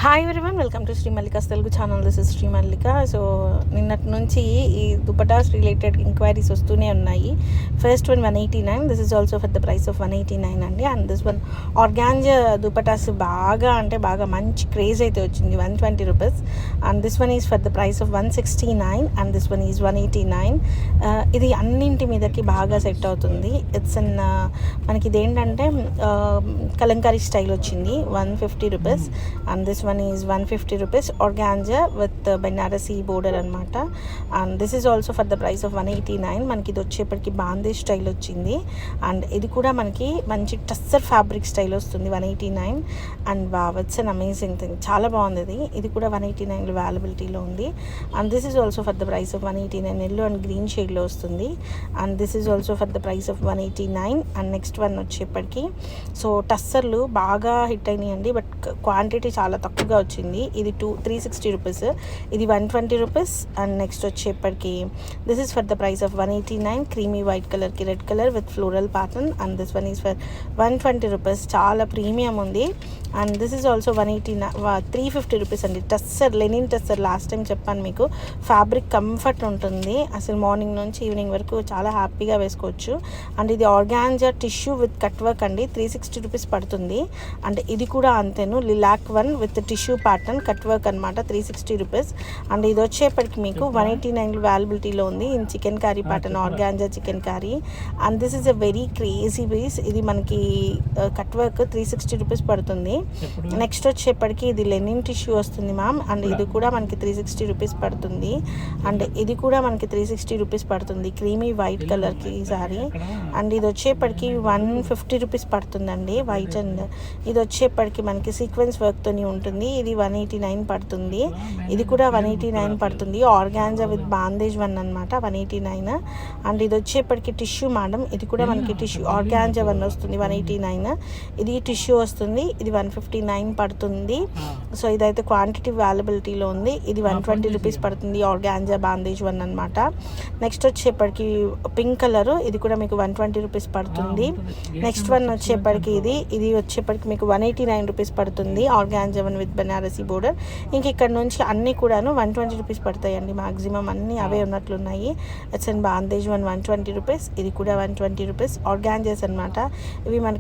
Hi everyone, welcome to Shri Mallika's Telugu channel. This is Shri Mallika. So నిన్నటి నుంచి ఈ దుపటాస్ రిలేటెడ్ ఎంక్వైరీస్ వస్తూనే ఉన్నాయి. First one 189, this is also for the price of 189 అండి. And this one organza dupattas బాగా మంచి క్రేజ్ అయితే వచ్చింది, 120 rupees. And this one is for the price of 169 and this one is 189. ఇది అన్నింటి మీదకి బాగా సెట్ అవుతుంది. ఇట్స్ అన్ మనకి ఇదేంటంటే కలంకారీ స్టైల్ వచ్చింది, 150 rupees. And this one is 150 rupees organza with Banarasi border అనమాట. And this is also for the price of 189. మనకి ఇది వచ్చేప్పటికి బాందేజ్ స్టైల్ వచ్చింది. అండ్ ఇది కూడా మనకి మంచి టస్సర్ ఫ్యాబ్రిక్ స్టైల్ వస్తుంది, 189. And wow, it's an amazing thing, చాలా బాగుంది. ఇది కూడా 189 అవైలబిలిటీలో ఉంది. And this is also for the price of 189, yellow and green షేడ్లో వస్తుంది. And this is also for the price of 189. And next one వచ్చేప్పటికి సో టస్సర్లు బాగా హిట్ అయినాయండి, బట్ క్వాంటిటీ చాలా తక్కువగా వచ్చింది. ఇది 360 రూపీస్, ఇది 120 రూపీస్. అండ్ నెక్స్ట్ వచ్చేప్పటికి this is for the price of 189, creamy white కలర్కి red colour with floral pattern. And this one is for 120 rupees, చాలా ప్రీమియం ఉంది. And this is also 350 rupees అండి. Tussar, linen tussar, last time చెప్పాను మీకు, fabric comfort ఉంటుంది, అసలు morning నుంచి evening వరకు చాలా హ్యాపీగా వేసుకోవచ్చు. అండ్ ఇది organza tissue with cut work అండి, 360 రూపీస్ పడుతుంది. అండ్ ఇది కూడా అంతేను, lilac one with tissue pattern cut work అనమాట, 360 రూపీస్. అండ్ ఇది వచ్చేప్పటికి మీకు 189 అవైలబిలిటీలో ఉంది. In chikankari pattern, organza chikankari. And this is a very crazy piece. ఇది మనకి కట్ వర్క్ 360 రూపీస్ పడుతుంది. నెక్స్ట్ వచ్చేప్పటికి ఇది లెనిన్ టిష్యూ వస్తుంది మ్యామ్. అండ్ ఇది కూడా మనకి 360 రూపీస్ పడుతుంది. అండ్ ఇది కూడా మనకి 360 రూపీస్ పడుతుంది, క్రీమీ వైట్ కలర్కి ఈ సారీ. అండ్ ఇది వచ్చేప్పటికి 150 రూపీస్ పడుతుందండి, వైట్. అండ్ ఇది వచ్చేప్పటికి మనకి సీక్వెన్స్ వర్క్తో ఉంటుంది, ఇది 189 పడుతుంది. ఇది కూడా 189 పడుతుంది, ఆర్గాంజా విత్ బాందేజ్ వన్ అనమాట, 189. అండ్ ఇది వచ్చేప్పటికి టిష్యూ మేడం, ఇది కూడా మనకి టిష్యూ ఆర్గాంజా వన్ వస్తుంది, 189. ఇది టిష్యూ వస్తుంది, ఇది 159 పడుతుంది. సో ఇదైతే క్వాంటిటీ అవైలబిలిటీలో ఉంది. ఇది 120 రూపీస్ పడుతుంది, ఆర్గాంజా బాందేజ్ వన్ అనమాట. నెక్స్ట్ వచ్చేప్పటికి పింక్ కలరు, ఇది కూడా మీకు 120 రూపీస్ పడుతుంది. నెక్స్ట్ వన్ వచ్చేప్పటికి ఇది వచ్చేప్పటికి మీకు 189 రూపీస్ పడుతుంది, organza one with Banarasi border. ఇంక ఇక్కడ నుంచి అన్నీ కూడాను 120 రూపీస్ పడతాయండి, మాక్సిమం అన్నీ అవే ఉన్నట్లున్నాయి. It's and bandhej one 120 rupees, ఇది కూడా 120 రూపీస్, ఆర్గాంజాస్ అనమాట. ఇవి మనకి